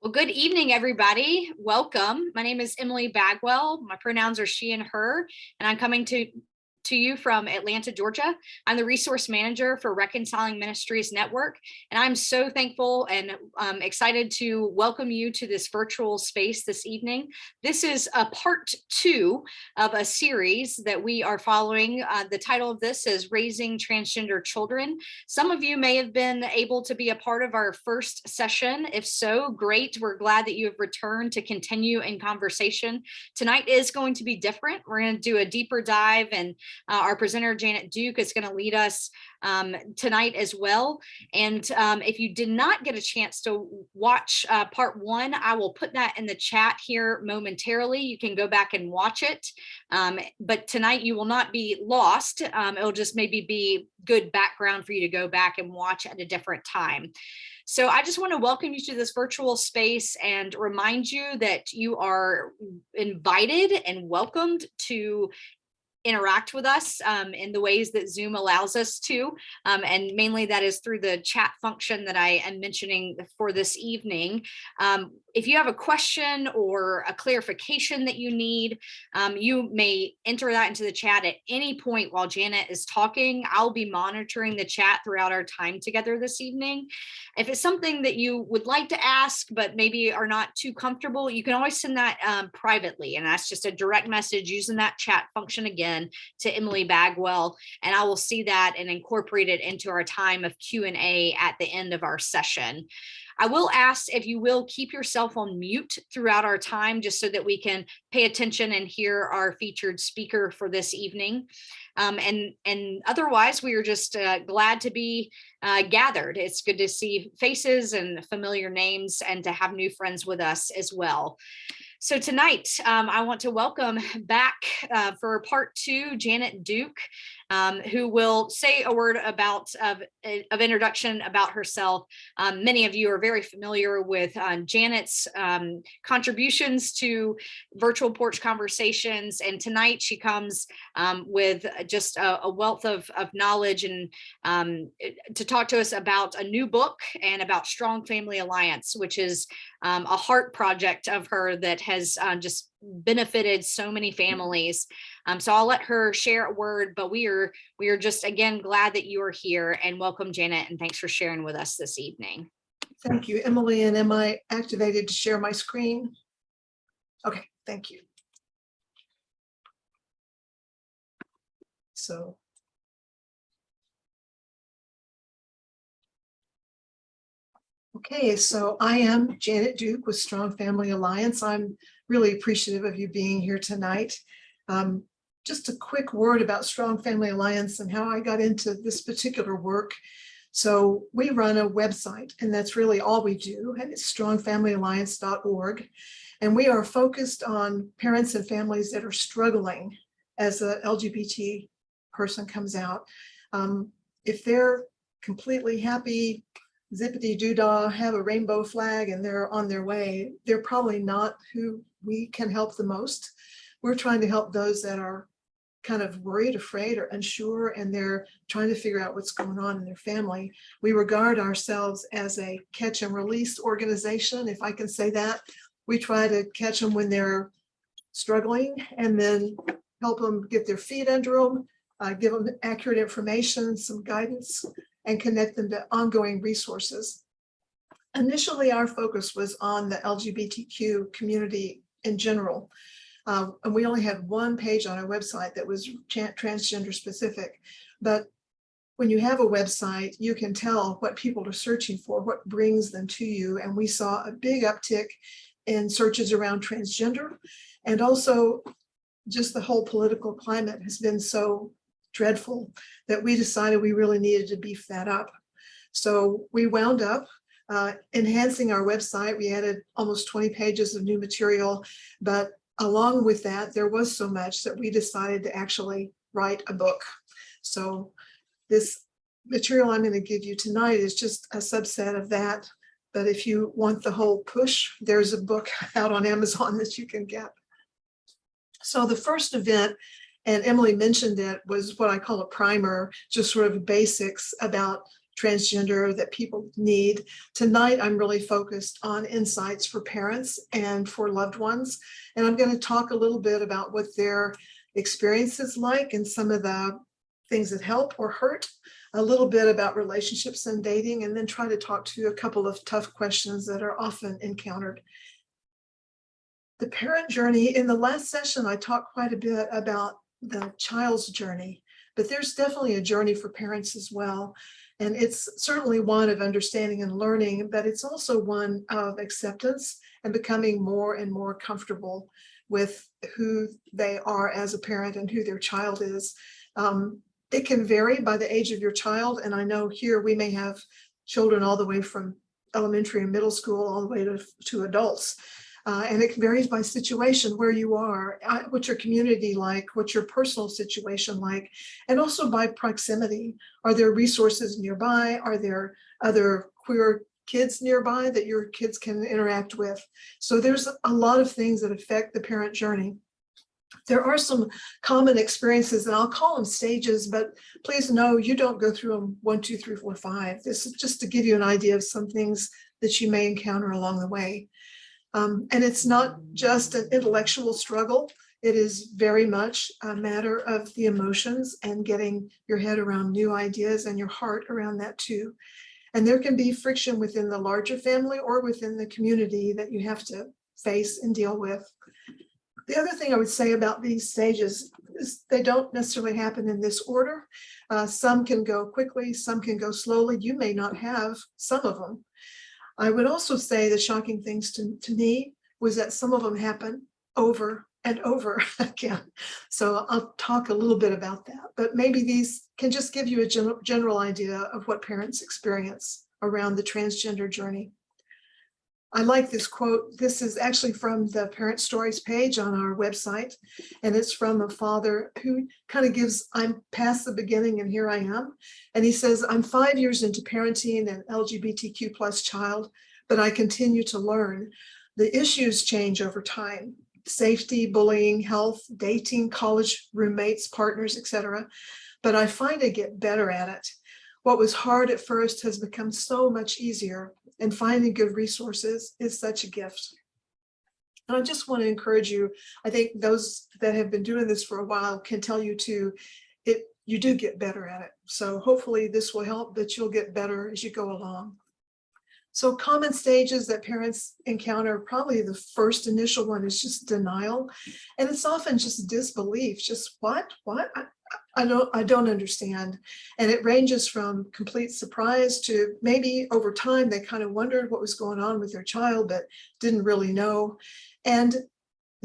Well, good evening, everybody. Welcome. My name is Emily Bagwell. My pronouns are she and her, and I'm coming to you from Atlanta, Georgia. I'm the resource manager for Reconciling Ministries Network, and I'm so thankful and excited to welcome you to this virtual space this evening. This is a part 2 of a series that we are following. The title of this is Raising Transgender Children. Some of you may have been able to be a part of our first session. If so, great. We're glad that you have returned to continue in conversation. Tonight is going to be different. We're going to do a deeper dive, and our presenter, Janet Duke, is going to lead us tonight as well. And if you did not get a chance to watch part 1, I will put that in the chat here momentarily. You can go back and watch it. But tonight you will not be lost. It'll just maybe be good background for you to go back and watch at a different time. So I just want to welcome you to this virtual space and remind you that you are invited and welcomed to interact with us in the ways that Zoom allows us to. And mainly that is through the chat function that I am mentioning for this evening. If you have a question or a clarification that you need, you may enter that into the chat at any point while Janet is talking. I'll be monitoring the chat throughout our time together this evening. If it's something that you would like to ask, but maybe are not too comfortable, you can always send that privately. And that's just a direct message using that chat function again to Emily Bagwell, and I will see that and incorporate it into our time of Q&A at the end of our session. I will ask if you will keep yourself on mute throughout our time, just so that we can pay attention and hear our featured speaker for this evening. And otherwise, we are just glad to be gathered. It's good to see faces and familiar names and to have new friends with us as well. So tonight, I want to welcome back for part 2, Janet Duke, who will say a word of introduction about herself. Many of you are very familiar with Janet's contributions to Virtual Porch Conversations, and tonight she comes with just a wealth of knowledge and to talk to us about a new book and about Strong Family Alliance, which is a heart project of her that has just benefited so many families. So I'll let her share a word, but we are just again glad that you are here, and welcome, Janet, and thanks for sharing with us this evening. Thank you, Emily. And am I activated to share my screen? Okay, thank you. So okay, so I am Janet Duke with Strong Family Alliance. I'm really appreciative of you being here tonight. Just a quick word about Strong Family Alliance and how I got into this particular work. So we run a website, and that's really all we do, and it's strongfamilyalliance.org. And we are focused on parents and families that are struggling as a LGBT person comes out. If they're completely happy, zippity doo-dah, have a rainbow flag, and they're on their way, they're probably not who we can help the most. We're trying to help those that are kind of worried, afraid, or unsure, and they're trying to figure out what's going on in their family. We regard ourselves as a catch and release organization, if I can say that. We try to catch them when they're struggling and then help them get their feet under them, give them accurate information, some guidance, and connect them to ongoing resources. Initially, our focus was on the LGBTQ community in general. And we only had one page on our website that was transgender specific. But when you have a website, you can tell what people are searching for, what brings them to you. And we saw a big uptick in searches around transgender. And also just the whole political climate has been so dreadful that we decided we really needed to beef that up. So we wound up enhancing our website. We added almost 20 pages of new material, but along with that, there was so much that we decided to actually write a book. So this material I'm going to give you tonight is just a subset of that. But if you want the whole push, there's a book out on Amazon that you can get. So the first event, and Emily mentioned it, was what I call a primer, just sort of basics about transgender that people need. Tonight, I'm really focused on insights for parents and for loved ones. And I'm going to talk a little bit about what their experience is like and some of the things that help or hurt, a little bit about relationships and dating, and then try to talk to you a couple of tough questions that are often encountered. The parent journey, in the last session, I talked quite a bit about the child's journey, but there's definitely a journey for parents as well. And it's certainly one of understanding and learning, but it's also one of acceptance and becoming more and more comfortable with who they are as a parent and who their child is. It can vary by the age of your child. And I know here we may have children all the way from elementary and middle school all the way to adults. And it varies by situation, where you are, what's your community like, what's your personal situation like, and also by proximity. Are there resources nearby? Are there other queer kids nearby that your kids can interact with? So there's a lot of things that affect the parent journey. There are some common experiences, and I'll call them stages, but please know you don't go through them 1, 2, 3, 4, 5. This is just to give you an idea of some things that you may encounter along the way. And it's not just an intellectual struggle. It is very much a matter of the emotions and getting your head around new ideas and your heart around that too. And there can be friction within the larger family or within the community that you have to face and deal with. The other thing I would say about these stages is they don't necessarily happen in this order. Some can go quickly, some can go slowly. You may not have some of them. I would also say the shocking things to me was that some of them happen over and over again. So I'll talk a little bit about that, but maybe these can just give you a general idea of what parents experience around the transgender journey. I like this quote. This is actually from the Parent Stories page on our website, and it's from a father who kind of gives, I'm past the beginning and here I am. And he says, I'm 5 years into parenting an LGBTQ plus child, but I continue to learn. The issues change over time: safety, bullying, health, dating, college roommates, partners, etc. But I find I get better at it. What was hard at first has become so much easier, and finding good resources is such a gift. And I just want to encourage you. I think those that have been doing this for a while can tell you too, you do get better at it. So hopefully this will help, that you'll get better as you go along. So common stages that parents encounter, probably the first initial one is just denial. And it's often just disbelief, just what? I don't understand. And it ranges from complete surprise to maybe over time they kind of wondered what was going on with their child, but didn't really know. And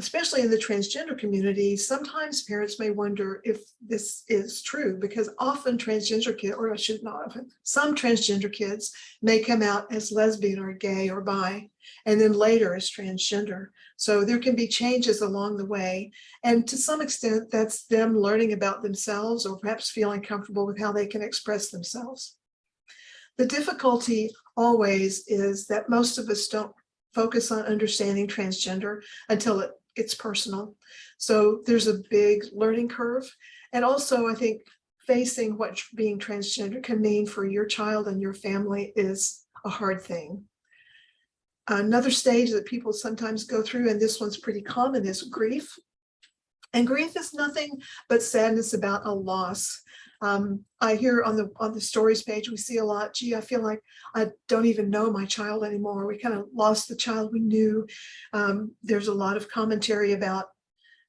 especially in the transgender community, sometimes parents may wonder if this is true, because often transgender kids, or I should not often, some transgender kids may come out as lesbian or gay or bi, and then later as transgender. So there can be changes along the way. And to some extent, that's them learning about themselves, or perhaps feeling comfortable with how they can express themselves. The difficulty always is that most of us don't focus on understanding transgender until it's personal. So there's a big learning curve. And also, I think facing what being transgender can mean for your child and your family is a hard thing. Another stage that people sometimes go through, and this one's pretty common, is grief. And grief is nothing but sadness about a loss. I hear on the stories page, we see a lot, gee, I feel like I don't even know my child anymore. We kind of lost the child we knew. There's a lot of commentary about,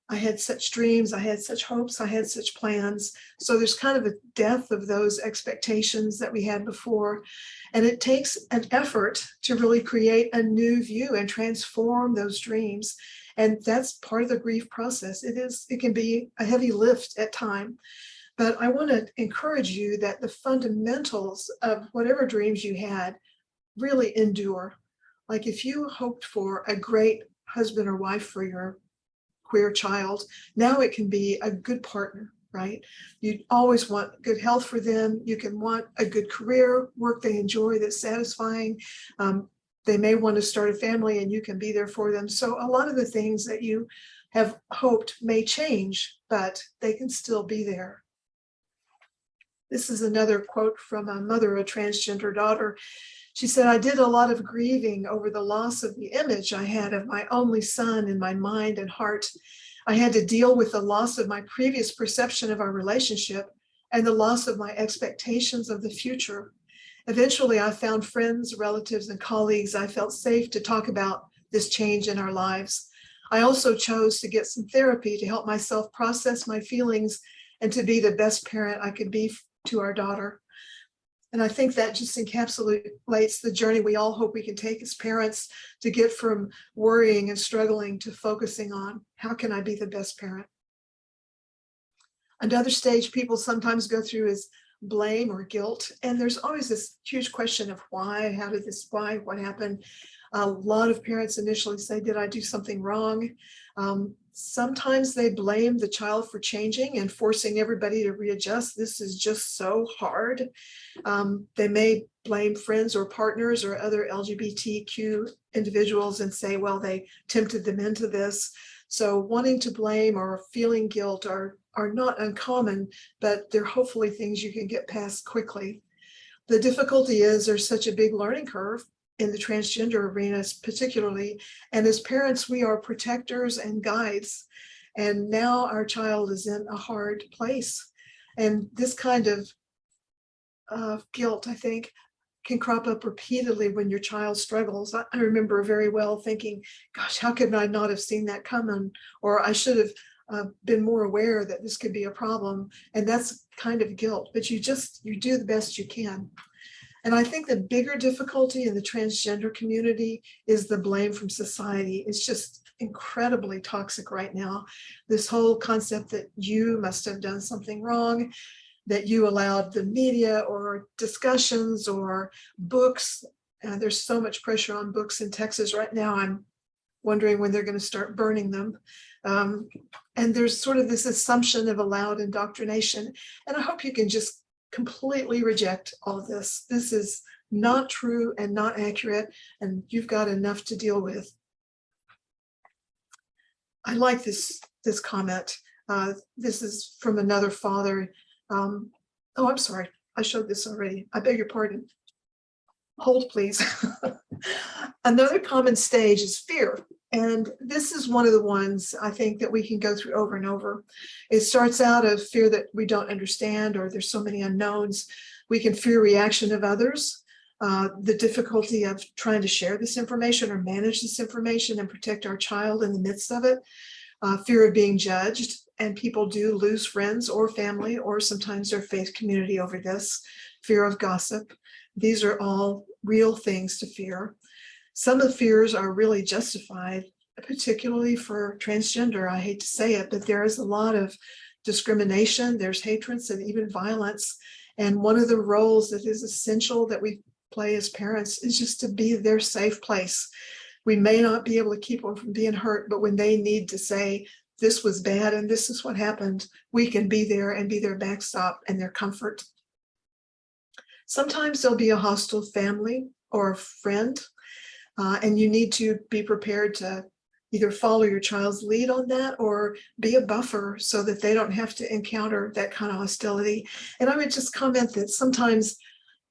I had such dreams, I had such hopes, I had such plans. So there's kind of a death of those expectations that we had before. And it takes an effort to really create a new view and transform those dreams. And that's part of the grief process. It can be a heavy lift at times. But I want to encourage you that the fundamentals of whatever dreams you had really endure. Like if you hoped for a great husband or wife for your queer child, now it can be a good partner, right? You always want good health for them. You can want a good career, work they enjoy that's satisfying. They may want to start a family and you can be there for them. So a lot of the things that you have hoped may change, but they can still be there. This is another quote from a mother of a transgender daughter. She said, "I did a lot of grieving over the loss of the image I had of my only son in my mind and heart. I had to deal with the loss of my previous perception of our relationship and the loss of my expectations of the future. Eventually, I found friends, relatives, and colleagues I felt safe to talk about this change in our lives. I also chose to get some therapy to help myself process my feelings and to be the best parent I could be to our daughter." And I think that just encapsulates the journey we all hope we can take as parents to get from worrying and struggling to focusing on how can I be the best parent. Another stage people sometimes go through is blame or guilt. And there's always this huge question of why, how did this, why, what happened? A lot of parents initially say, did I do something wrong? Sometimes they blame the child for changing and forcing everybody to readjust. This is just so hard. They may blame friends or partners or other LGBTQ individuals and say, well, they tempted them into this. So wanting to blame or feeling guilt are not uncommon, but they're hopefully things you can get past quickly. The difficulty is there's such a big learning curve in the transgender arenas particularly, and as parents we are protectors and guides, and now our child is in a hard place, and this kind of guilt, I think, can crop up repeatedly when your child struggles. I remember very well thinking, gosh, how could I not have seen that coming, or I should have been more aware that this could be a problem. And that's kind of guilt, but you do the best you can. And I think the bigger difficulty in the transgender community is the blame from society. It's just incredibly toxic right now. This whole concept that you must have done something wrong, that you allowed the media or discussions or books. There's so much pressure on books in Texas right now. I'm wondering when they're going to start burning them. And there's sort of this assumption of allowed indoctrination. And I hope you can just completely reject all of this. This is not true and not accurate, and you've got enough to deal with. I like this comment. This is from another father. Oh, I'm sorry. I showed this already. I beg your pardon. Hold, please. Another common stage is fear. And this is one of the ones I think that we can go through over and over. It starts out of fear that we don't understand, or there's so many unknowns. We can fear reaction of others, the difficulty of trying to share this information or manage this information and protect our child in the midst of it, fear of being judged, and people do lose friends or family or sometimes their faith community over this, fear of gossip. These are all real things to fear. Some of the fears are really justified, particularly for transgender. I hate to say it, but there is a lot of discrimination, there's hatreds and even violence. And one of the roles that is essential that we play as parents is just to be their safe place. We may not be able to keep them from being hurt, but when they need to say, this was bad and this is what happened, we can be there and be their backstop and their comfort. Sometimes there'll be a hostile family or a friend, and you need to be prepared to either follow your child's lead on that or be a buffer so that they don't have to encounter that kind of hostility. And I would just comment that sometimes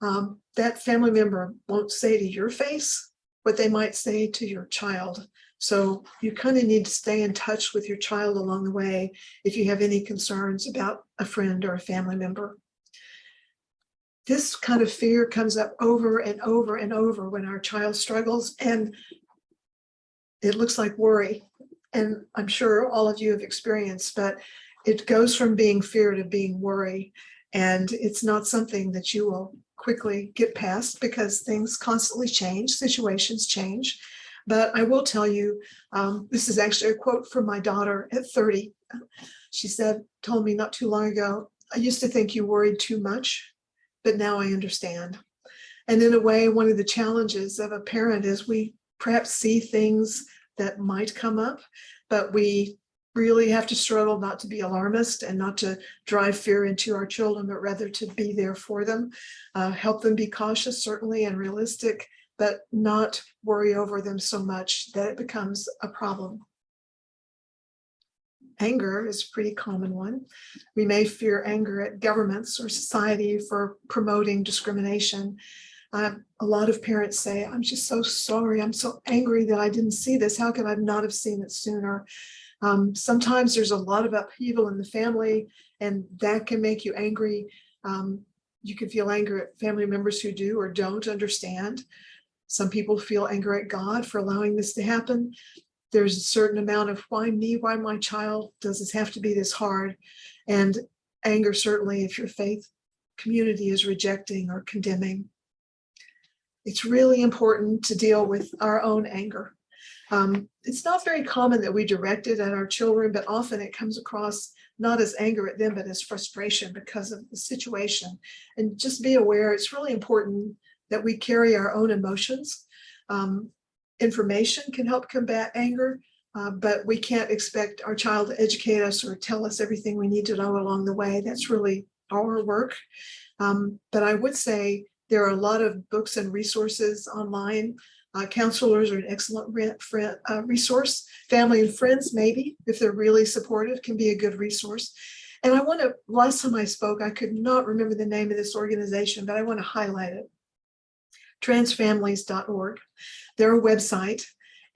that family member won't say to your face what they might say to your child. So you kind of need to stay in touch with your child along the way if you have any concerns about a friend or a family member. This kind of fear comes up over and over and over when our child struggles, and it looks like worry. And I'm sure all of you have experienced, but it goes from being fear to being worry. And it's not something that you will quickly get past because things constantly change, situations change. But I will tell you, this is actually a quote from my daughter at 30. She told me not too long ago, I used to think you worried too much, but now I understand. And in a way, one of the challenges of a parent is we perhaps see things that might come up, but we really have to struggle not to be alarmist and not to drive fear into our children, but rather to be there for them, help them be cautious, certainly, and realistic, but not worry over them so much that it becomes a problem. Anger is a pretty common one. We may fear anger at governments or society for promoting discrimination. A lot of parents say, I'm just so sorry. I'm so angry that I didn't see this. How could I not have seen it sooner? Sometimes there's a lot of upheaval in the family, and that can make you angry. You can feel anger at family members who do or don't understand. Some people feel anger at God for allowing this to happen. There's a certain amount of why me, why my child? Does this have to be this hard? And anger, certainly, if your faith community is rejecting or condemning. It's really important to deal with our own anger. It's not very common that we direct it at our children, but often it comes across not as anger at them, but as frustration because of the situation. And just be aware, it's really important that we carry our own emotions. Information can help combat anger, but we can't expect our child to educate us or tell us everything we need to know along the way. That's really our work. But I would say there are a lot of books and resources online. Counselors are an excellent resource. Family and friends, maybe, if they're really supportive, can be a good resource. And last time I spoke, I could not remember the name of this organization, but I want to highlight it. Transfamilies.org. They're a website,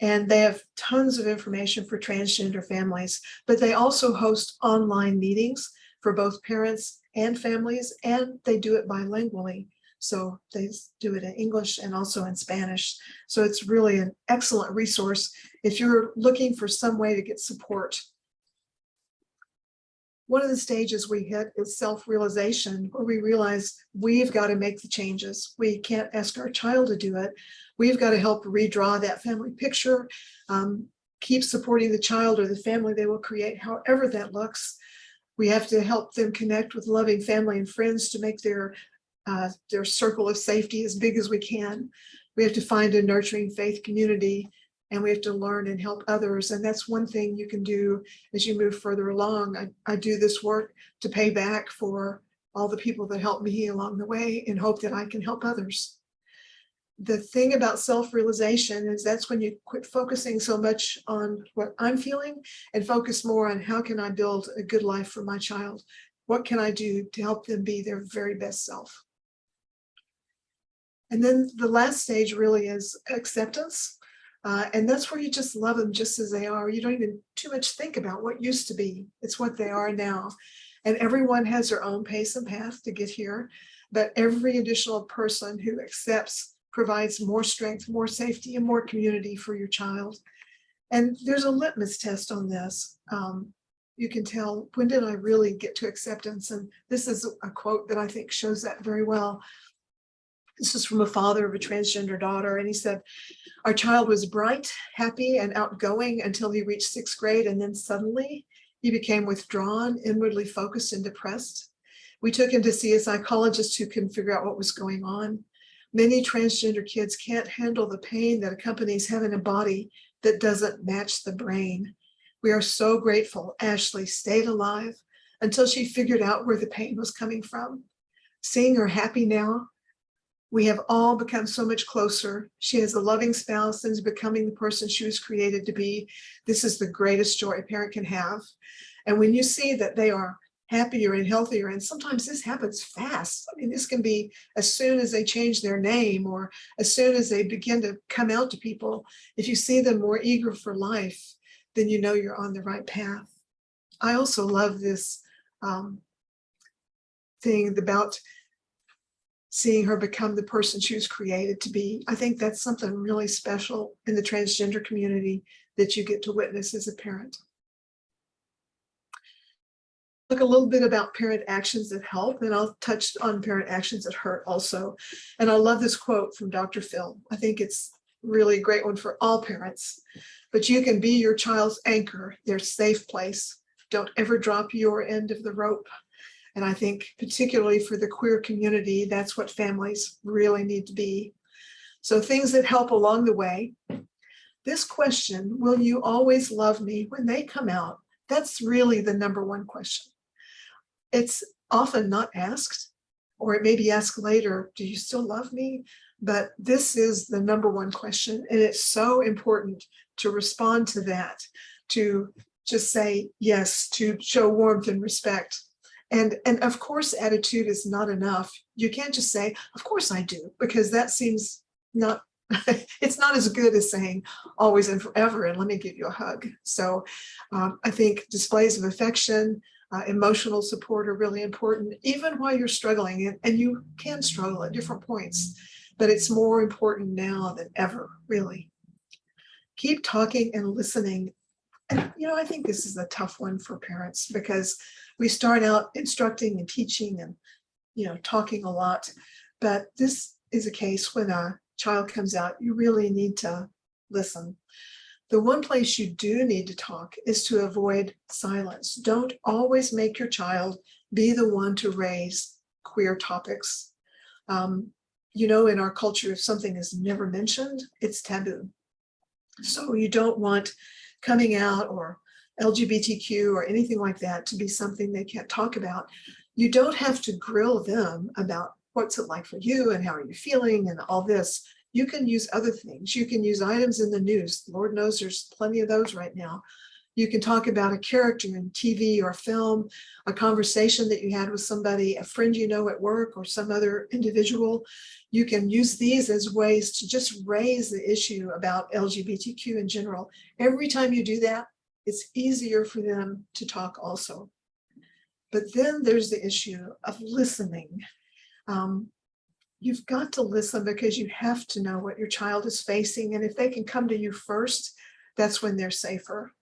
and they have tons of information for transgender families, but they also host online meetings for both parents and families, and they do it bilingually. So they do it in English and also in Spanish. So it's really an excellent resource if you're looking for some way to get support. One of the stages we hit is self-realization, where we realize we've got to make the changes. We can't ask our child to do it. We've got to help redraw that family picture, keep supporting the child or the family they will create, however that looks. We have to help them connect with loving family and friends to make their circle of safety as big as we can. We have to find a nurturing faith community, and we have to learn and help others. And that's one thing you can do as you move further along. I do this work to pay back for all the people that helped me along the way in hope that I can help others. The thing about self-realization is that's when you quit focusing so much on what I'm feeling and focus more on how can I build a good life for my child? What can I do to help them be their very best self? And then the last stage really is acceptance. And that's where you just love them just as they are. You don't even too much think about what used to be. It's what they are now. And everyone has their own pace and path to get here. But every additional person who accepts provides more strength, more safety, and more community for your child. And there's a litmus test on this. You can tell, when did I really get to acceptance? And this is a quote that I think shows that very well. This is from a father of a transgender daughter, and he said, our child was bright, happy, and outgoing until he reached 6th grade, and then suddenly he became withdrawn, inwardly focused, and depressed. We took him to see a psychologist who couldn't figure out what was going on. Many transgender kids can't handle the pain that accompanies having a body that doesn't match the brain. We are so grateful Ashley stayed alive until she figured out where the pain was coming from. Seeing her happy now, we have all become so much closer. She has a loving spouse and is becoming the person she was created to be. This is the greatest joy a parent can have. And when you see that they are happier and healthier, and sometimes this happens fast. I mean, this can be as soon as they change their name or as soon as they begin to come out to people. If you see them more eager for life, then you know you're on the right path. I also love this thing about seeing her become the person she was created to be. I think that's something really special in the transgender community that you get to witness as a parent. Look a little bit about parent actions that help, and I'll touch on parent actions that hurt also. And I love this quote from Dr. Phil. I think it's really a great one for all parents. But you can be your child's anchor, their safe place. Don't ever drop your end of the rope. And I think particularly for the queer community, that's what families really need to be. So things that help along the way. This question, will you always love me, when they come out, that's really the number one question. It's often not asked, or it may be asked later, do you still love me? But this is the number one question, and it's so important to respond to that, to just say yes to show warmth and respect. And of course, attitude is not enough. You can't just say, of course I do, because that seems not, it's not as good as saying always and forever, and let me give you a hug. So I think displays of affection, emotional support are really important, even while you're struggling. And you can struggle at different points, but it's more important now than ever, really. Keep talking and listening. And, I think this is a tough one for parents because we start out instructing and teaching and, talking a lot. But this is a case when a child comes out, you really need to listen. The one place you do need to talk is to avoid silence. Don't always make your child be the one to raise queer topics. In our culture, if something is never mentioned, it's taboo. So you don't want coming out or LGBTQ or anything like that to be something they can't talk about. You don't have to grill them about what's it like for you and how are you feeling and all this. You can use other things. You can use items in the news. Lord knows there's plenty of those right now. You can talk about a character in TV or film, a conversation that you had with somebody, a friend at work, or some other individual. You can use these as ways to just raise the issue about LGBTQ in general. Every time you do that, it's easier for them to talk also. But then there's the issue of listening. You've got to listen because you have to know what your child is facing. And if they can come to you first, that's when they're safer.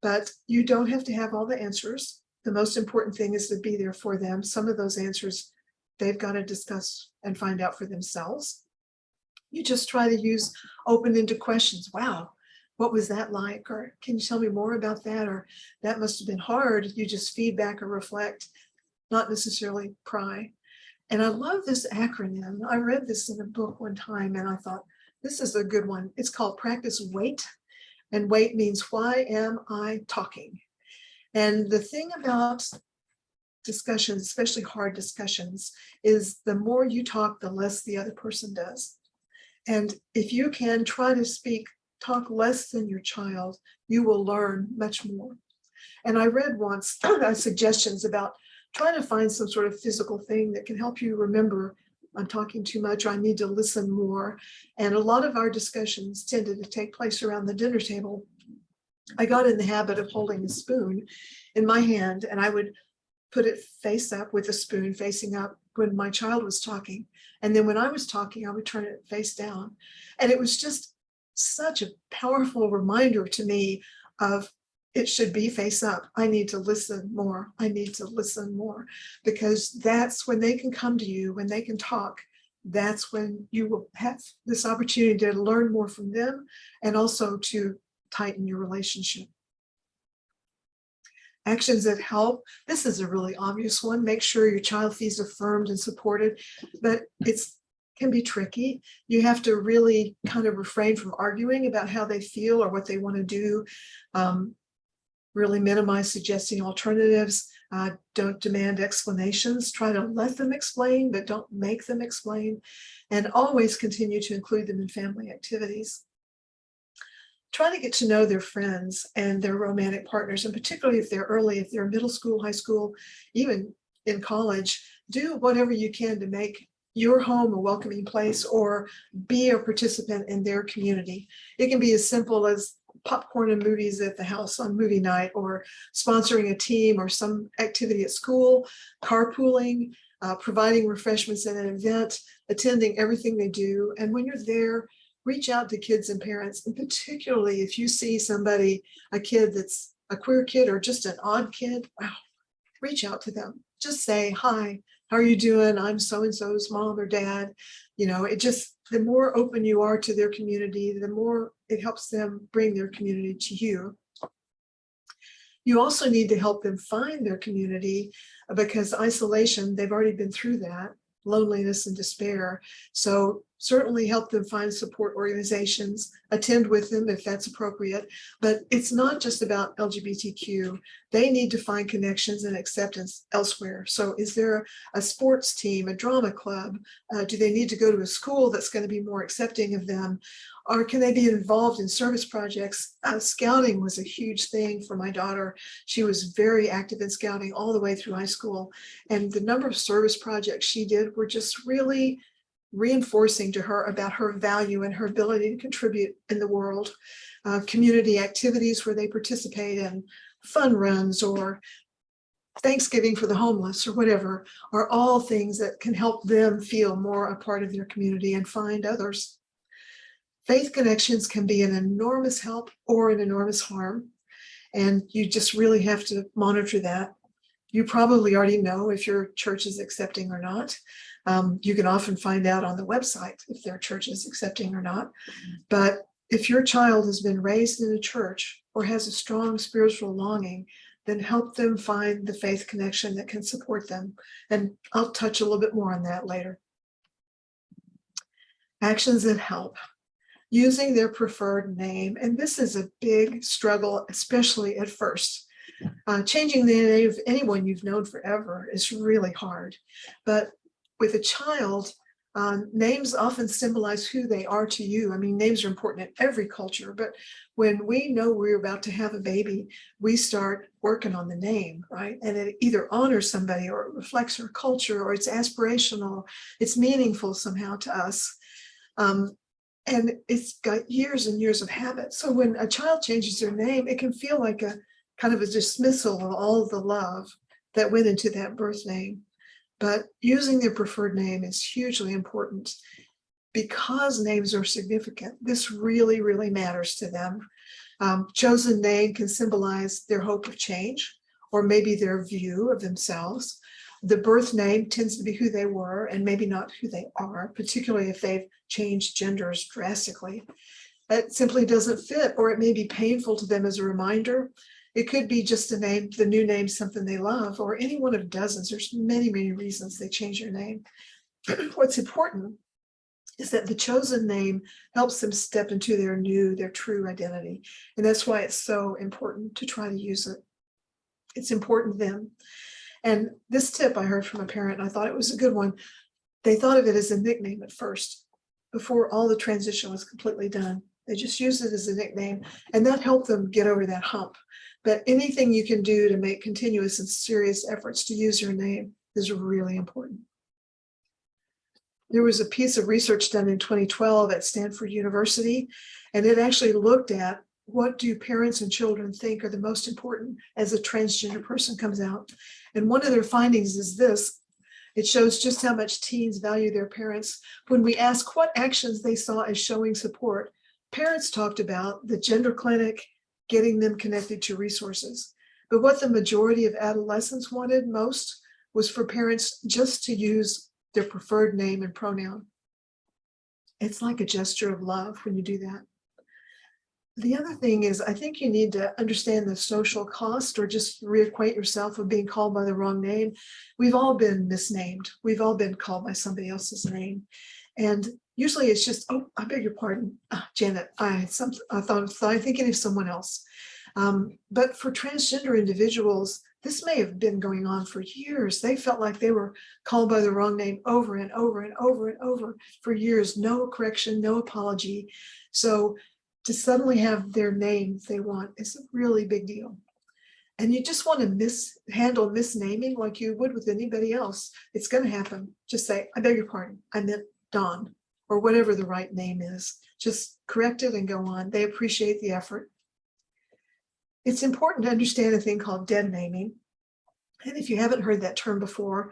But you don't have to have all the answers. The most important thing is to be there for them. Some of those answers they've got to discuss and find out for themselves. You just try to use open-ended questions. Wow, what was that like? Or can you tell me more about that? Or that must have been hard. You just feedback or reflect, not necessarily pry. And I love this acronym. I read this in a book one time and I thought, this is a good one. It's called Practice WAIT. And WAIT means, why am I talking? And the thing about discussions, especially hard discussions, is the more you talk, the less the other person does. And if you can try to talk less than your child, you will learn much more. And I read once suggestions about trying to find some sort of physical thing that can help you remember, I'm talking too much, or I need to listen more. And a lot of our discussions tended to take place around the dinner table. I got in the habit of holding a spoon in my hand, and I would put it face up with a spoon facing up when my child was talking. And then when I was talking, I would turn it face down. And it was just such a powerful reminder to me of it should be face up. I need to listen more. I need to listen more, because that's when they can come to you, when they can talk. That's when you will have this opportunity to learn more from them and also to tighten your relationship. Actions that help. This is a really obvious one. Make sure your child feels affirmed and supported, but it can be tricky. You have to really kind of refrain from arguing about how they feel or what they want to do. Really minimize suggesting alternatives. Don't demand explanations. Try to let them explain, but don't make them explain. And always continue to include them in family activities. Try to get to know their friends and their romantic partners, and particularly if they're middle school, high school, even in college. Do whatever you can to make your home a welcoming place or be a participant in their community. It can be as simple as popcorn and movies at the house on movie night, or sponsoring a team or some activity at school, carpooling, providing refreshments at an event, attending everything they do. And when you're there, reach out to kids and parents, and particularly if you see a kid that's a queer kid or just an odd kid, wow, reach out to them. Just say, hi, how are you doing? I'm so-and-so's mom or dad. The more open you are to their community, the more it helps them bring their community to you. You also need to help them find their community, because isolation, they've already been through that, loneliness and despair. So certainly help them find support organizations, attend with them if that's appropriate. But it's not just about LGBTQ. They need to find connections and acceptance elsewhere. So is there a sports team, a drama club? Do they need to go to a school that's going to be more accepting of them? Or can they be involved in service projects? Scouting was a huge thing for my daughter. She was very active in scouting all the way through high school. And the number of service projects she did were just really reinforcing to her about her value and her ability to contribute in the world. Community activities where they participate in, fun runs or Thanksgiving for the homeless or whatever, are all things that can help them feel more a part of their community and find others. Faith connections can be an enormous help or an enormous harm, and you just really have to monitor that. You probably already know if your church is accepting or not. You can often find out on the website if their church is accepting or not. But if your child has been raised in a church or has a strong spiritual longing, then help them find the faith connection that can support them. And I'll touch a little bit more on that later. Actions that help. Using their preferred name. And this is a big struggle, especially at first. Changing the name of anyone you've known forever is really hard. But with a child, names often symbolize who they are to you. I mean, names are important in every culture, but when we know we're about to have a baby, we start working on the name, right? And it either honors somebody or it reflects our culture or it's aspirational, it's meaningful somehow to us. And it's got years and years of habit. So when a child changes their name, it can feel like a kind of a dismissal of all the love that went into that birth name. But using their preferred name is hugely important because names are significant. This really, really matters to them. Chosen name can symbolize their hope of change or maybe their view of themselves. The birth name tends to be who they were and maybe not who they are, particularly if they've changed genders drastically. That simply doesn't fit, or it may be painful to them as a reminder. It could be just a name, the new name, something they love, or any one of dozens. There's many, many reasons they change their name. What's important is that the chosen name helps them step into their true identity. And that's why it's so important to try to use it. It's important to them. And this tip I heard from a parent, and I thought it was a good one. They thought of it as a nickname at first, before all the transition was completely done. They just used it as a nickname, and that helped them get over that hump. But anything you can do to make continuous and serious efforts to use your name is really important. There was a piece of research done in 2012 at Stanford University, and it actually looked at what do parents and children think are the most important as a transgender person comes out. And one of their findings is this. It shows just how much teens value their parents. When we ask what actions they saw as showing support, parents talked about the gender clinic, getting them connected to resources. But what the majority of adolescents wanted most was for parents just to use their preferred name and pronoun. It's like a gesture of love when you do that. The other thing is, I think you need to understand the social cost or just reacquaint yourself with being called by the wrong name. We've all been misnamed. We've all been called by somebody else's name. And usually it's just, oh, I beg your pardon, Janet, I'm thinking of someone else. But for transgender individuals, this may have been going on for years. They felt like they were called by the wrong name over and over and over and over for years. No correction, no apology. So to suddenly have their name they want is a really big deal. And you just want to handle misnaming like you would with anybody else. It's going to happen. Just say, I beg your pardon, I meant Dawn, or whatever the right name is. Just correct it and go on. They appreciate the effort. It's important to understand a thing called dead naming. And if you haven't heard that term before,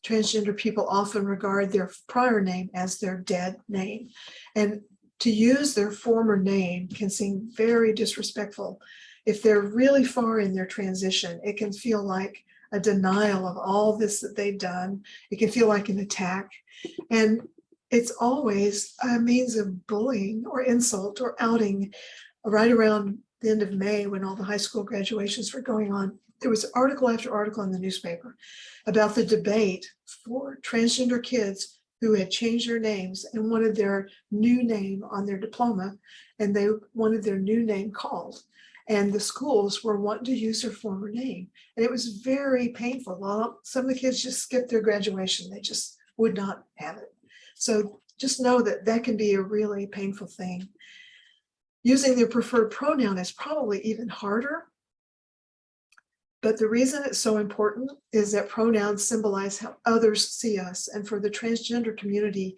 transgender people often regard their prior name as their dead name. And to use their former name can seem very disrespectful. If they're really far in their transition, it can feel like a denial of all this that they've done. It can feel like an attack. And it's always a means of bullying or insult or outing. Right around the end of May, when all the high school graduations were going on, there was article after article in the newspaper about the debate for transgender kids who had changed their names and wanted their new name on their diploma, and they wanted their new name called. And the schools were wanting to use their former name. And it was very painful. Well, some of the kids just skipped their graduation. They just would not have it. So just know that that can be a really painful thing. Using their preferred pronoun is probably even harder. But the reason it's so important is that pronouns symbolize how others see us. And for the transgender community,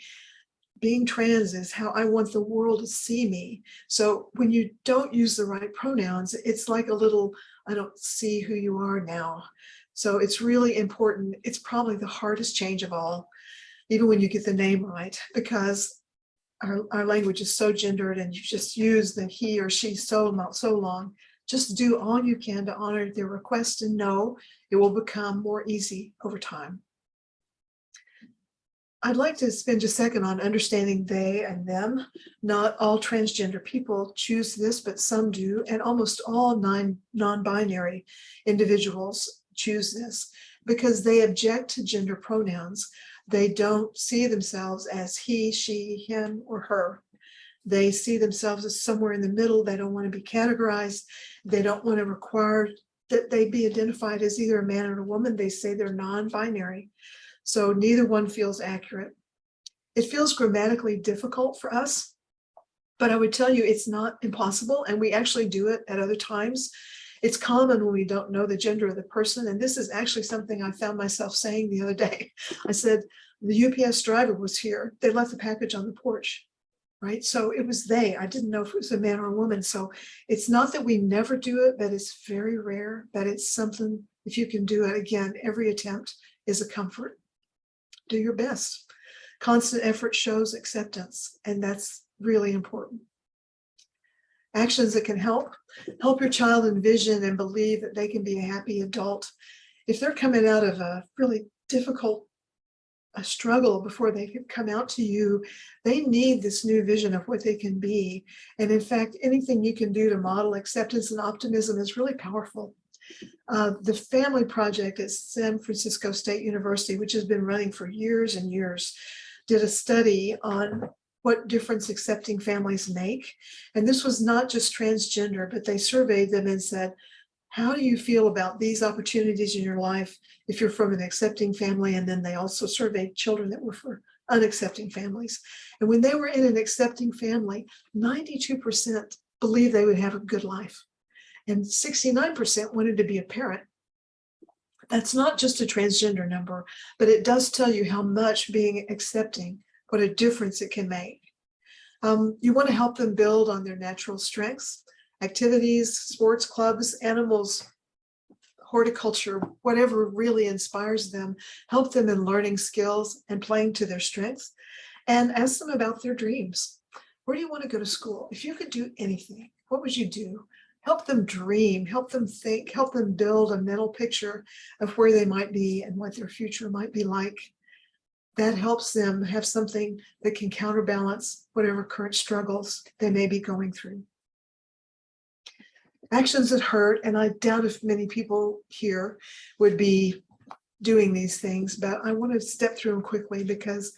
being trans is how I want the world to see me. So when you don't use the right pronouns, it's like a little, I don't see who you are now. So it's really important. It's probably the hardest change of all, even when you get the name right, because our language is so gendered and you just use the he or she so long. Just do all you can to honor their request and know it will become more easy over time. I'd like to spend a second on understanding they and them. Not all transgender people choose this, but some do, and almost all non-binary individuals choose this because they object to gender pronouns. They don't see themselves as he, she, him, or her. They see themselves as somewhere in the middle. They don't want to be categorized. They don't want to require that they be identified as either a man or a woman. They say they're non-binary. So neither one feels accurate. It feels grammatically difficult for us, but I would tell you it's not impossible, and we actually do it at other times. It's common when we don't know the gender of the person, and this is actually something I found myself saying the other day. I said, the UPS driver was here. They left the package on the porch, right? So it was they. I didn't know if it was a man or a woman. So it's not that we never do it, but it's very rare, but it's something, if you can do it, again, every attempt is a comfort. Do your best. Constant effort shows acceptance, and that's really important. Actions that can help your child envision and believe that they can be a happy adult. If they're coming out of a really difficult struggle before they can come out to you, they need this new vision of what they can be. And in fact, anything you can do to model acceptance and optimism is really powerful. The Family Project at San Francisco State University, which has been running for years and years, did a study on what difference accepting families make. And this was not just transgender, but they surveyed them and said, how do you feel about these opportunities in your life if you're from an accepting family? And then they also surveyed children that were for unaccepting families. And when they were in an accepting family, 92% believed they would have a good life. And 69% wanted to be a parent. That's not just a transgender number, but it does tell you how much being accepting, what a difference it can make. You want to help them build on their natural strengths, activities, sports clubs, animals, horticulture, whatever really inspires them. Help them in learning skills and playing to their strengths, and ask them about their dreams. Where do you want to go to school? If you could do anything, what would you do? Help them dream, help them think, help them build a mental picture of where they might be and what their future might be like. That helps them have something that can counterbalance whatever current struggles they may be going through. Actions that hurt, and I doubt if many people here would be doing these things, but I want to step through them quickly because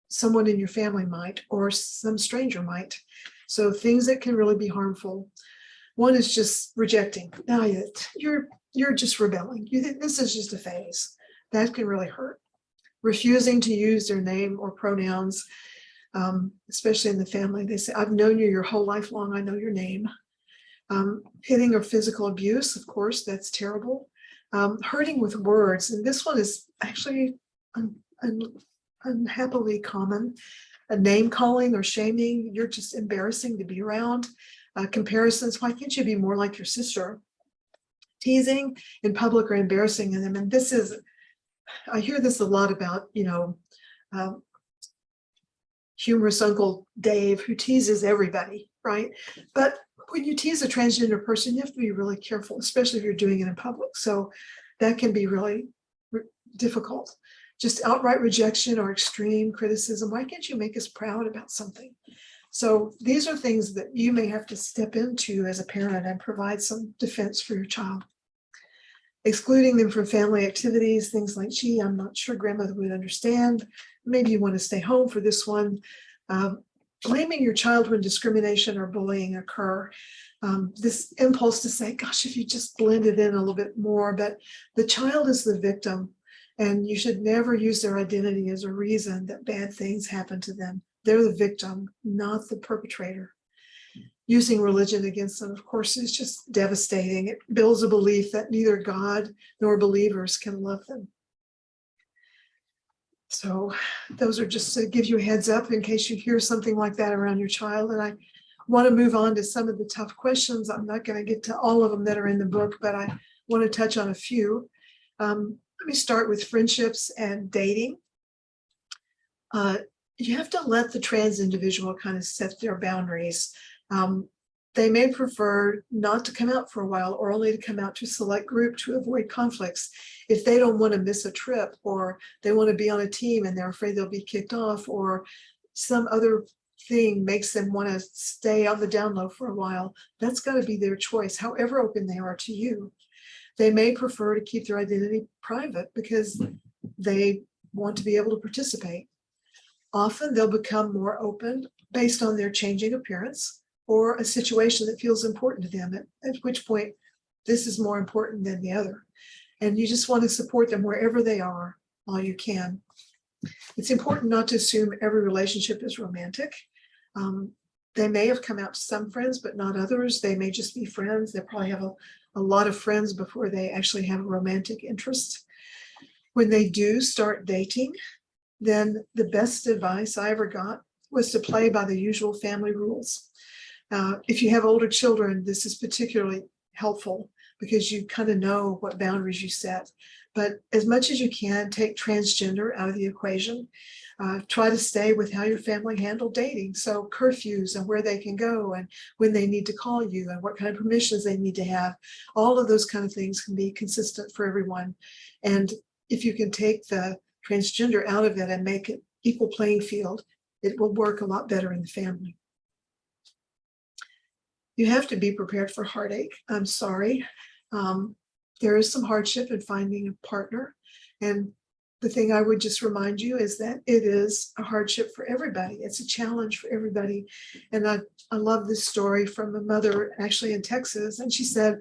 someone in your family might, or some stranger might. So things that can really be harmful. One is just rejecting. Now you're just rebelling. You think this is just a phase. That can really hurt. Refusing to use their name or pronouns, especially in the family. They say, I've known you your whole life long. I know your name. Hitting or physical abuse, of course, that's terrible. Hurting with words. And this one is actually unhappily common. Name calling or shaming. You're just embarrassing to be around. Comparisons, why can't you be more like your sister? Teasing in public or embarrassing them. And this is, I hear this a lot about, humorous Uncle Dave who teases everybody, right? But when you tease a transgender person, you have to be really careful, especially if you're doing it in public. So that can be really difficult. Just outright rejection or extreme criticism. Why can't you make us proud about something? So these are things that you may have to step into as a parent and provide some defense for your child. excluding them from family activities, things like, gee, I'm not sure grandmother would understand. Maybe you want to stay home for this one. Blaming your child when discrimination or bullying occur. This impulse to say, gosh, if you just blend it in a little bit more, but the child is the victim, and you should never use their identity as a reason that bad things happen to them. They're the victim, not the perpetrator. Using religion against them, of course, is just devastating. It builds a belief that neither God nor believers can love them. So those are just to give you a heads up in case you hear something like that around your child. And I want to move on to some of the tough questions. I'm not going to get to all of them that are in the book, but I want to touch on a few. Let me start with friendships and dating. You have to let the trans individual kind of set their boundaries. They may prefer not to come out for a while, or only to come out to a select group to avoid conflicts. If they don't want to miss a trip, or they want to be on a team and they're afraid they'll be kicked off, or some other thing makes them want to stay on the down low for a while, that's got to be their choice, however open they are to you. They may prefer to keep their identity private because they want to be able to participate. Often they'll become more open based on their changing appearance or a situation that feels important to them, at which point this is more important than the other. And you just want to support them wherever they are, all you can. It's important not to assume every relationship is romantic. They may have come out to some friends, but not others. They may just be friends. They probably have a lot of friends before they actually have a romantic interest. When they do start dating, then the best advice I ever got was to play by the usual family rules. If you have older children, this is particularly helpful because you kind of know what boundaries you set. But as much as you can, take transgender out of the equation. Try to stay with how your family handled dating. So curfews and where they can go and when they need to call you and what kind of permissions they need to have. All of those kind of things can be consistent for everyone. And if you can take the transgender out of it and make it equal playing field, it will work a lot better in the family. You have to be prepared for heartache. I'm sorry. There is some hardship in finding a partner. And the thing I would just remind you is that it is a hardship for everybody. It's a challenge for everybody. And I love this story from a mother actually in Texas. And she said,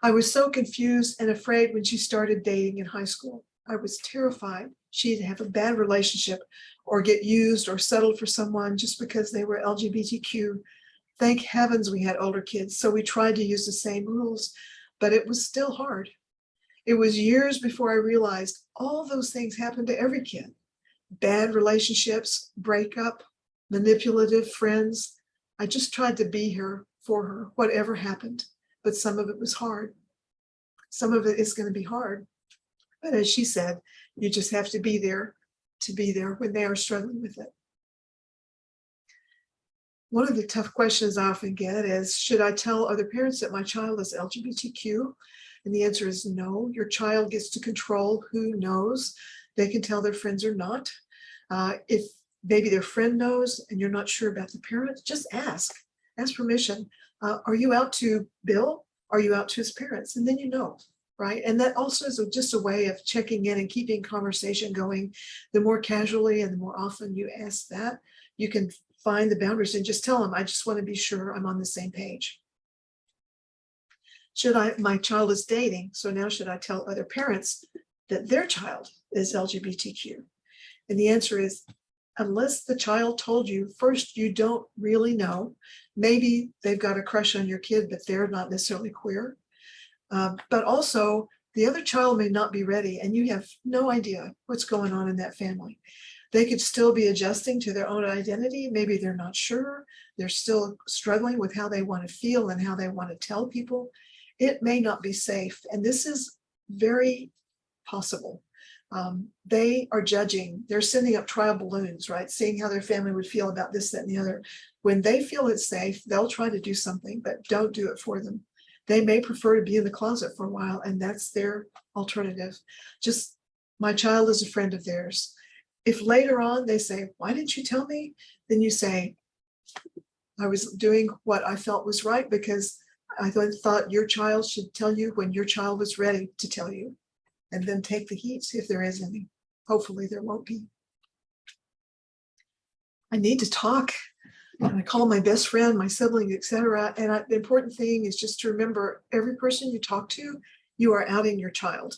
I was so confused and afraid when she started dating in high school. I was terrified she'd have a bad relationship or get used or settled for someone just because they were LGBTQ. Thank heavens we had older kids, so we tried to use the same rules, but it was still hard. It was years before I realized all those things happen to every kid. Bad relationships, breakup, manipulative friends. I just tried to be here for her, whatever happened, but some of it was hard. Some of it is going to be hard. But as she said, you just have to be there when they are struggling with it. One of the tough questions I often get is, should I tell other parents that my child is LGBTQ? And the answer is no. Your child gets to control who knows. They can tell their friends or not. If maybe their friend knows and you're not sure about the parent, just ask permission. Are you out to Bill? Are you out to his parents? And then you know, right? And that also is just a way of checking in and keeping conversation going. The more casually and the more often you ask that, you can find the boundaries and just tell them, I just want to be sure I'm on the same page. My child is dating, so now should I tell other parents that their child is LGBTQ? And the answer is, unless the child told you, first, you don't really know. Maybe they've got a crush on your kid, but they're not necessarily queer. But also, the other child may not be ready, and you have no idea what's going on in that family. They could still be adjusting to their own identity. Maybe they're not sure. They're still struggling with how they want to feel and how they want to tell people. It may not be safe. And this is very possible. They are judging. They're sending up trial balloons, right? Seeing how their family would feel about this, that, and the other. When they feel it's safe, they'll try to do something, but don't do it for them. They may prefer to be in the closet for a while, and that's their alternative. Just, my child is a friend of theirs. If later on they say, why didn't you tell me? Then you say, I was doing what I felt was right because I thought your child should tell you when your child was ready to tell you, and then take the heat if there is any. Hopefully there won't be. I need to talk. And I call my best friend, my sibling, etc. And the important thing is just to remember, every person you talk to, you are outing your child.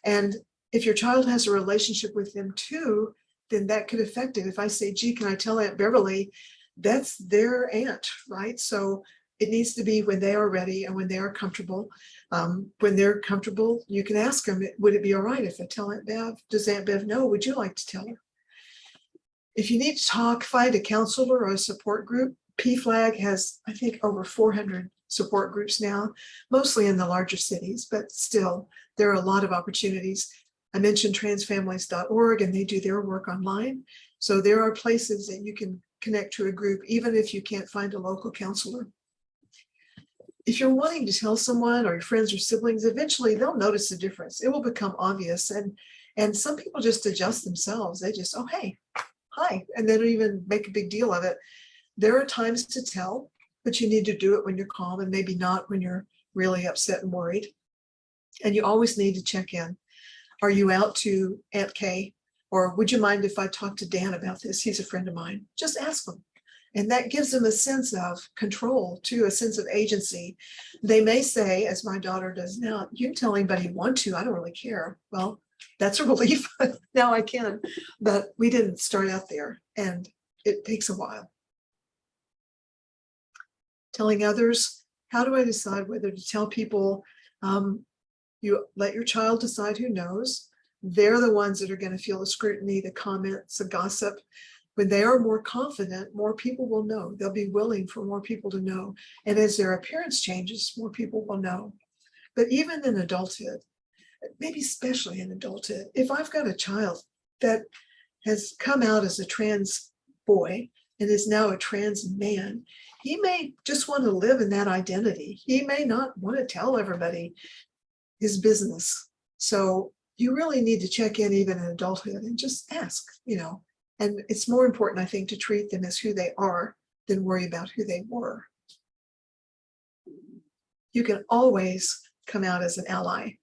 And if your child has a relationship with them too, then that could affect it. If I say, gee, can I tell Aunt Beverly? That's their aunt, right? So it needs to be when they are ready and when they are comfortable. When they're comfortable, you can ask them, would it be all right if I tell Aunt Bev? Does Aunt Bev know? Would you like to tell her? If you need to talk, find a counselor or a support group. PFLAG has, I think, over 400 support groups now, mostly in the larger cities, but still, there are a lot of opportunities. I mentioned transfamilies.org, and they do their work online. So there are places that you can connect to a group, even if you can't find a local counselor. If you're wanting to tell someone or your friends or siblings, eventually they'll notice the difference. It will become obvious. And some people just adjust themselves. They just, oh, hey, hi, and they don't even make a big deal of it. There are times to tell, but you need to do it when you're calm and maybe not when you're really upset and worried. And you always need to check in. Are you out to Aunt Kay? Or would you mind if I talk to Dan about this? He's a friend of mine. Just ask them. And that gives them a sense of control, too, a sense of agency. They may say, as my daughter does now, you can tell anybody you want to, I don't really care. Well, that's a relief. Now I can, but we didn't start out there, and it takes a while. Telling others, how do I decide whether to tell people? You let your child decide who knows. They're the ones that are going to feel the scrutiny, the comments, the gossip. When they are more confident, more people will know. They'll be willing for more people to know. And as their appearance changes, more people will know. But even in adulthood, maybe especially in adulthood, if I've got a child that has come out as a trans boy and is now a trans man, he may just want to live in that identity. He may not want to tell everybody his business. So you really need to check in even in adulthood and just ask, and it's more important, I think, to treat them as who they are than worry about who they were. You can always come out as an ally.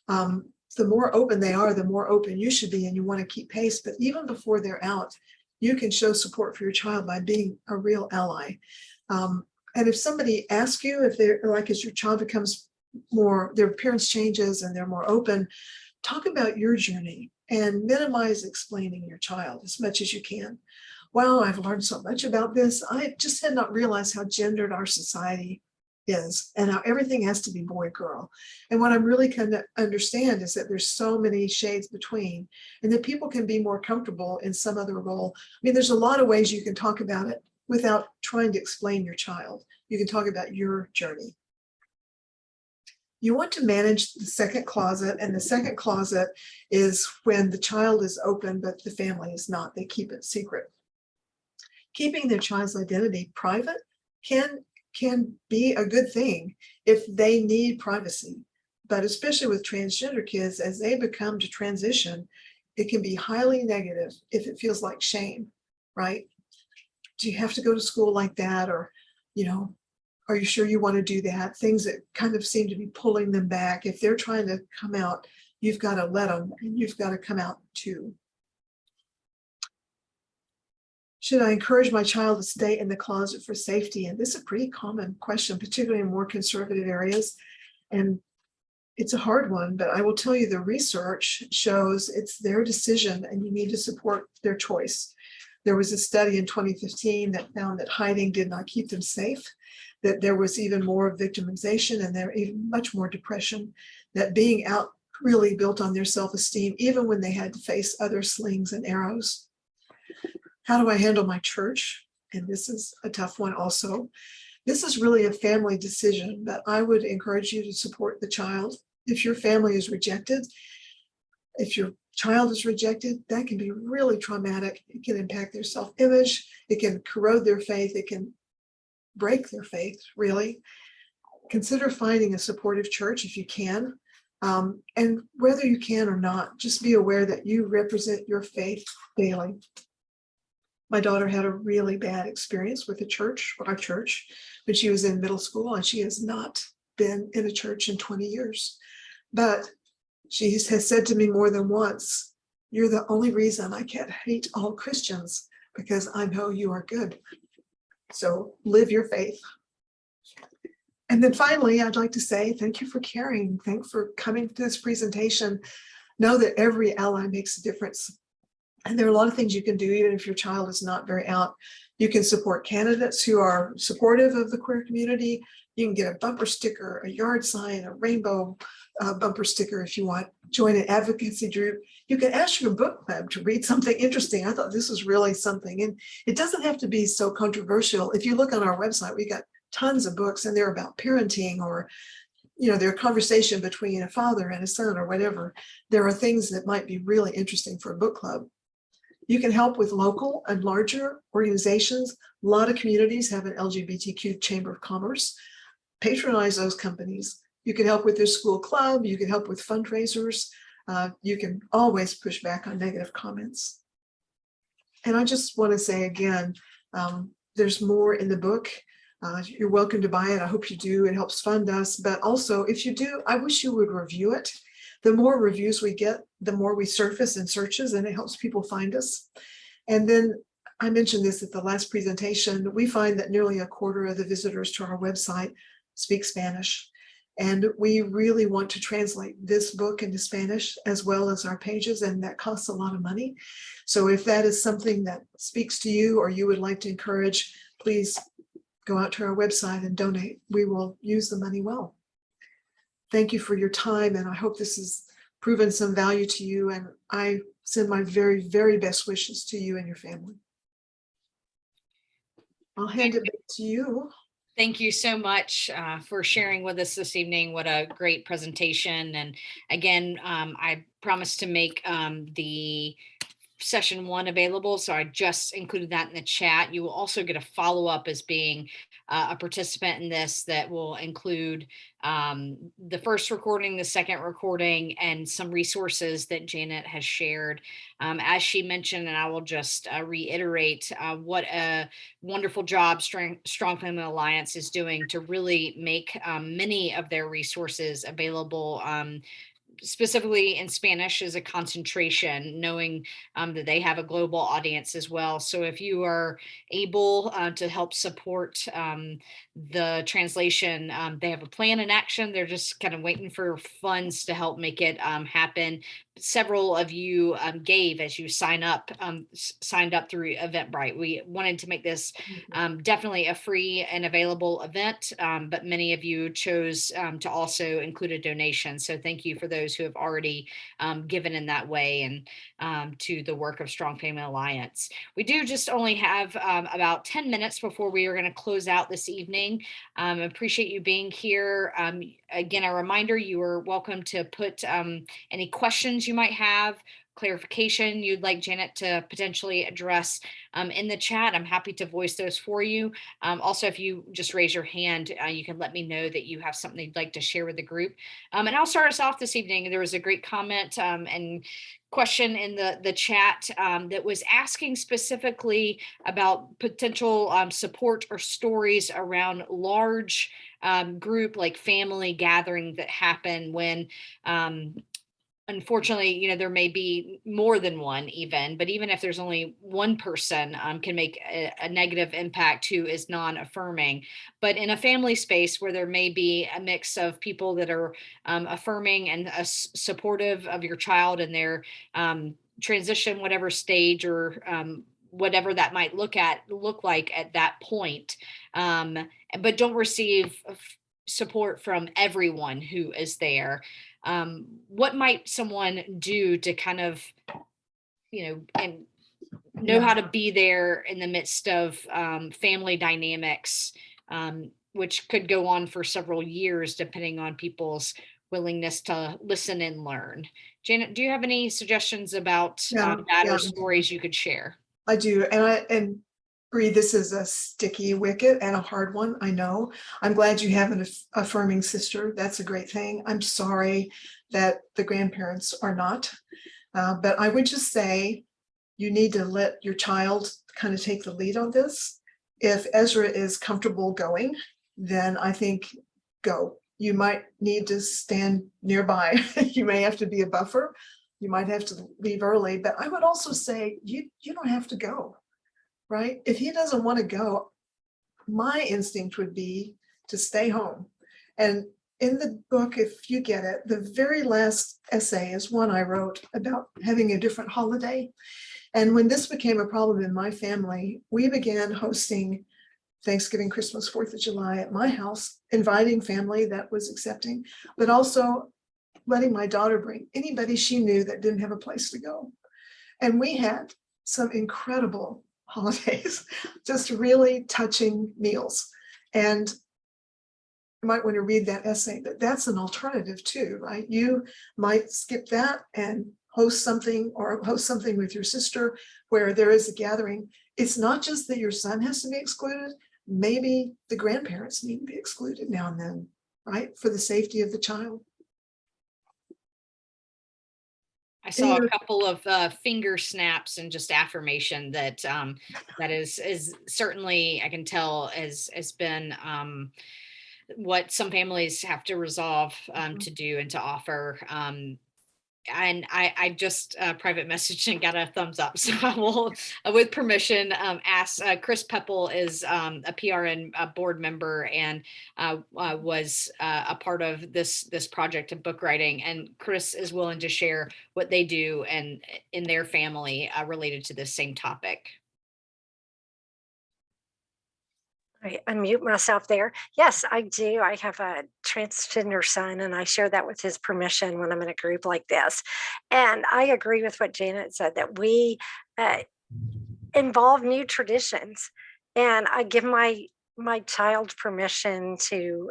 The more open they are, the more open you should be, and you want to keep pace. But even before they're out, you can show support for your child by being a real ally. And if somebody asks you, if they're like, as your child becomes more, their appearance changes and they're more open, talk about your journey and minimize explaining your child as much as you can. Wow, I've learned so much about this. I just had not realized how gendered our society is and how everything has to be boy, girl. And what I'm really kind of understand is that there's so many shades between, and that people can be more comfortable in some other role. I mean, there's a lot of ways you can talk about it without trying to explain your child. You can talk about your journey. You want to manage the second closet, and the second closet is when the child is open, but the family is not. They keep it secret. Keeping their child's identity private can be a good thing if they need privacy. But especially with transgender kids, as they become to transition, it can be highly negative if it feels like shame, right? Do you have to go to school like that? Or, are you sure you want to do that? Things that kind of seem to be pulling them back. If they're trying to come out, you've got to let them, and you've got to come out too. Should I encourage my child to stay in the closet for safety? And this is a pretty common question, particularly in more conservative areas. And it's a hard one, but I will tell you the research shows it's their decision and you need to support their choice. There was a study in 2015 that found that hiding did not keep them safe, that there was even more victimization and there even much more depression, that being out really built on their self-esteem, even when they had to face other slings and arrows. How do I handle my church? And this is a tough one also. This is really a family decision, but I would encourage you to support the child. If your family is rejected, if your child is rejected, that can be really traumatic. It can impact their self-image. It can corrode their faith. It can break their faith, really. Consider finding a supportive church if you can. And whether you can or not, just be aware that you represent your faith daily. My daughter had a really bad experience with our church, when she was in middle school, and she has not been in a church in 20 years. But she has said to me more than once, "You're the only reason I can't hate all Christians, because I know you are good. So live your faith." And then finally, I'd like to say thank you for caring. Thanks for coming to this presentation. Know that every ally makes a difference. And there are a lot of things you can do, even if your child is not very out. You can support candidates who are supportive of the queer community. You can get a bumper sticker, a yard sign, a rainbow bumper sticker if you want. Join an advocacy group. You can ask your book club to read something interesting. I thought this was really something. And it doesn't have to be so controversial. If you look on our website, we got tons of books, and they're about parenting, or their conversation between a father and a son or whatever. There are things that might be really interesting for a book club. You can help with local and larger organizations. A lot of communities have an LGBTQ Chamber of Commerce. Patronize those companies. You can help with their school club. You can help with fundraisers. You can always push back on negative comments. And I just want to say again, there's more in the book. You're welcome to buy it. I hope you do. It helps fund us. But also, if you do, I wish you would review it. The more reviews we get, the more we surface in searches, and it helps people find us. And then I mentioned this at the last presentation. We find that nearly a quarter of the visitors to our website speak Spanish. And we really want to translate this book into Spanish as well as our pages, and that costs a lot of money. So if that is something that speaks to you, or you would like to encourage, please go out to our website and donate. We will use the money well. Thank you for your time, and I hope this has proven some value to you, and I send my very, very best wishes to you and your family. I'll hand it back to you. Thank you so much for sharing with us this evening. What a great presentation. And again, I promised to make the session 1 available, so I just included that in the chat. You will also get a follow-up as being a participant in this that will include the first recording, the second recording, and some resources that Janet has shared. As she mentioned, and I will just reiterate what a wonderful job Strong Family Alliance is doing to really make many of their resources available, specifically in Spanish as a concentration, knowing that they have a global audience as well. So if you are able to help support the translation, they have a plan in action. They're just kind of waiting for funds to help make it happen. Several of you gave as you signed up through Eventbrite. We wanted to make this definitely a free and available event, but many of you chose to also include a donation. So thank you for those who have already given in that way, and to the work of Strong Family Alliance. We do just only have about 10 minutes before we are going to close out this evening. Appreciate you being here. Again, a reminder, you are welcome to put any questions you might have, clarification you'd like Janet to potentially address in the chat. I'm happy to voice those for you. Also, if you just raise your hand, you can let me know that you have something you'd like to share with the group. And I'll start us off this evening. There was a great comment and question in the chat that was asking specifically about potential support or stories around large group like family gathering that happen when unfortunately, there may be more than one even, but even if there's only one person can make a negative impact who is non-affirming. But in a family space where there may be a mix of people that are affirming and supportive of your child and their transition, whatever stage or whatever that might look like at that point, but don't receive support from everyone who is there. What might someone do to kind of, and know how to be there in the midst of family dynamics, which could go on for several years, depending on people's willingness to listen and learn. Janet, do you have any suggestions about that or stories you could share? I do, and Bree, this is a sticky wicket and a hard one, I know. I'm glad you have an affirming sister. That's a great thing. I'm sorry that the grandparents are not. But I would just say you need to let your child kind of take the lead on this. If Ezra is comfortable going, then I think go. You might need to stand nearby. You may have to be a buffer. You might have to leave early, but I would also say you don't have to go, right? If he doesn't want to go, my instinct would be to stay home. And in the book, if you get it, the very last essay is one I wrote about having a different holiday. And when this became a problem in my family, we began hosting Thanksgiving, Christmas, 4th of July at my house, inviting family that was accepting, but also letting my daughter bring anybody she knew that didn't have a place to go. And we had some incredible holidays, just really touching meals. And you might want to read that essay, but that's an alternative too, right? You might skip that and host something or host something with your sister where there is a gathering. It's not just that your son has to be excluded. Maybe the grandparents need to be excluded now and then, right? For the safety of the child. I saw a couple of finger snaps and just affirmation that that is certainly, I can tell, has been what some families have to resolve to do and to offer. And I just private messaged and got a thumbs up. So I will, with permission, ask Chris Pepple is a PRN board member and was a part of this project of book writing. And Chris is willing to share what they do and in their family related to this same topic. I unmute myself there. Yes, I do. I have a transgender son, and I share that with his permission when I'm in a group like this. And I agree with what Janet said, that we involve new traditions. And I give my child permission to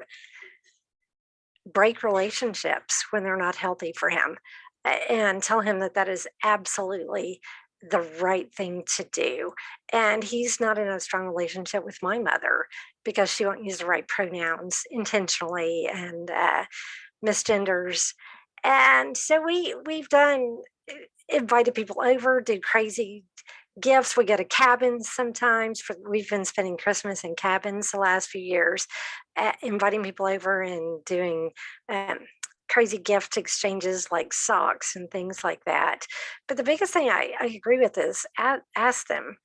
break relationships when they're not healthy for him, and tell him that that is absolutely the right thing to do. And he's not in a strong relationship with my mother because she won't use the right pronouns intentionally and misgenders. And so we've done invited people over, do crazy gifts. We go to cabins sometimes. We've been spending Christmas in cabins the last few years, inviting people over and doing crazy gift exchanges like socks and things like that. But the biggest thing I agree with is ask them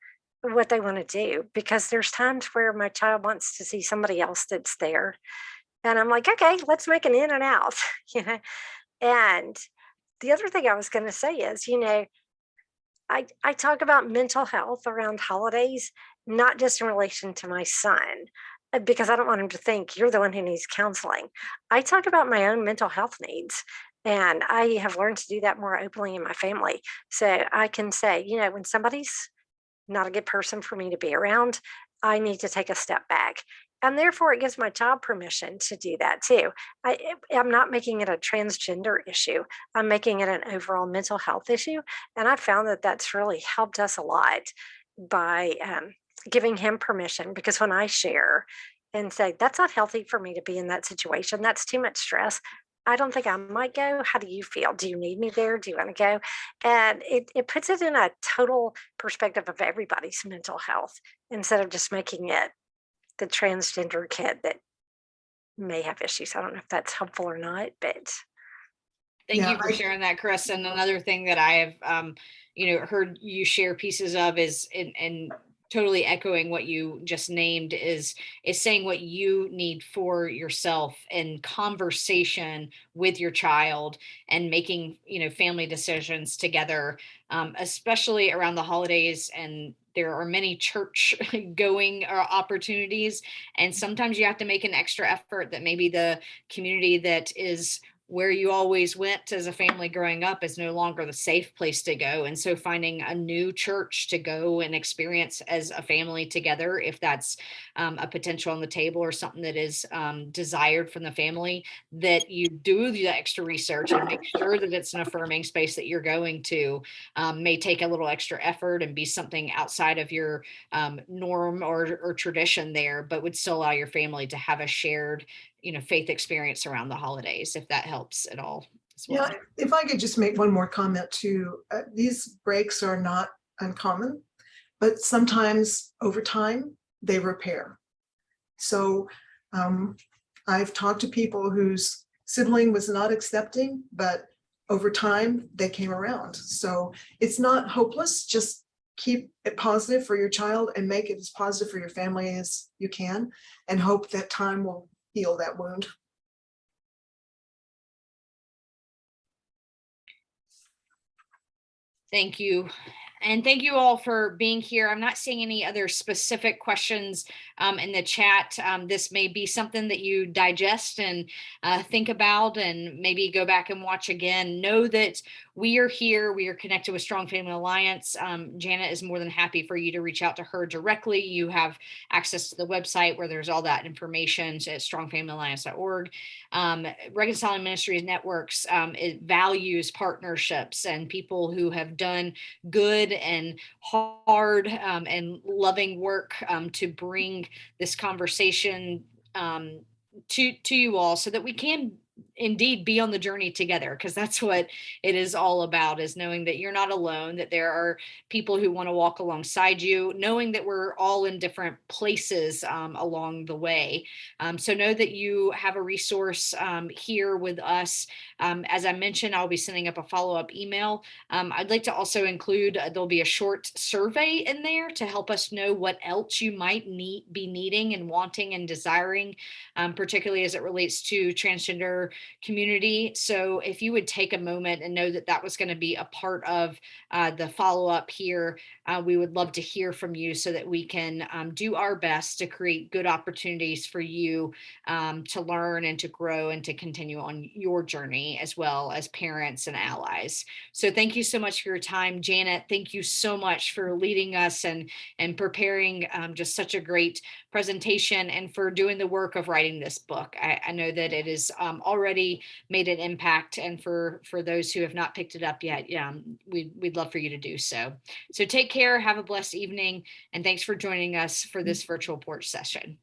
what they want to do, because there's times where my child wants to see somebody else that's there. And I'm like, okay, let's make an in and out, you know. And the other thing I was going to say is, you know, I talk about mental health around holidays, not just in relation to my son, because I don't want him to think you're the one who needs counseling. I talk about my own mental health needs, and I have learned to do that more openly in my family. So I can say, you know, when somebody's not a good person for me to be around, I need to take a step back. And therefore, it gives my child permission to do that too. I'm not making it a transgender issue. I'm making it an overall mental health issue. And I found that that's really helped us a lot by giving him permission, because when I share and say, that's not healthy for me to be in that situation, that's too much stress, I don't think I might go. How do you feel? Do you need me there? Do you want to go? And it puts it in a total perspective of everybody's mental health, instead of just making it the transgender kid that may have issues. I don't know if that's helpful or not, but. Thank you for sharing that, Chris. And another thing that I have, heard you share pieces of is, and totally echoing what you just named, is saying what you need for yourself in conversation with your child and making, family decisions together, especially around the holidays. And there are many church going opportunities. And sometimes you have to make an extra effort that maybe the community that is where you always went as a family growing up is no longer the safe place to go. And so finding a new church to go and experience as a family together, if that's a potential on the table or something that is desired from the family, that you do the extra research and make sure that it's an affirming space that you're going to, may take a little extra effort and be something outside of your norm or tradition there, but would still allow your family to have a shared faith experience around the holidays, if that helps at all as well. Yeah, if I could just make one more comment too, these breaks are not uncommon. but sometimes over time they repair. So I've talked to people whose sibling was not accepting, but over time they came around. So it's not hopeless. Just keep it positive for your child and make it as positive for your family as you can, and hope that time will heal that wound. Thank you. And thank you all for being here. I'm not seeing any other specific questions in the chat. This may be something that you digest and think about, and maybe go back and watch again. Know that we are here. We are connected with Strong Family Alliance. Janet is more than happy for you to reach out to her directly. You have access to the website where there's all that information at strongfamilyalliance.org. Reconciling Ministries Networks, it values partnerships and people who have done good and hard and loving work to bring this conversation to you all, so that we can indeed be on the journey together, because that's what it is all about, is knowing that you're not alone, that there are people who want to walk alongside you, knowing that we're all in different places along the way. So know that you have a resource here with us. As I mentioned, I'll be sending up a follow-up email. I'd like to also include, there'll be a short survey in there to help us know what else you might be needing and wanting and desiring, particularly as it relates to transgender community. So if you would take a moment and know that that was going to be a part of the follow-up here, we would love to hear from you, so that we can do our best to create good opportunities for you to learn and to grow and to continue on your journey as well as parents and allies. So thank you so much for your time. Janet, thank you so much for leading us and preparing just such a great presentation, and for doing the work of writing this book. I know that it has already made an impact, and for those who have not picked it up yet, we'd love for you to do so. So take care, have a blessed evening, and thanks for joining us for this virtual porch session.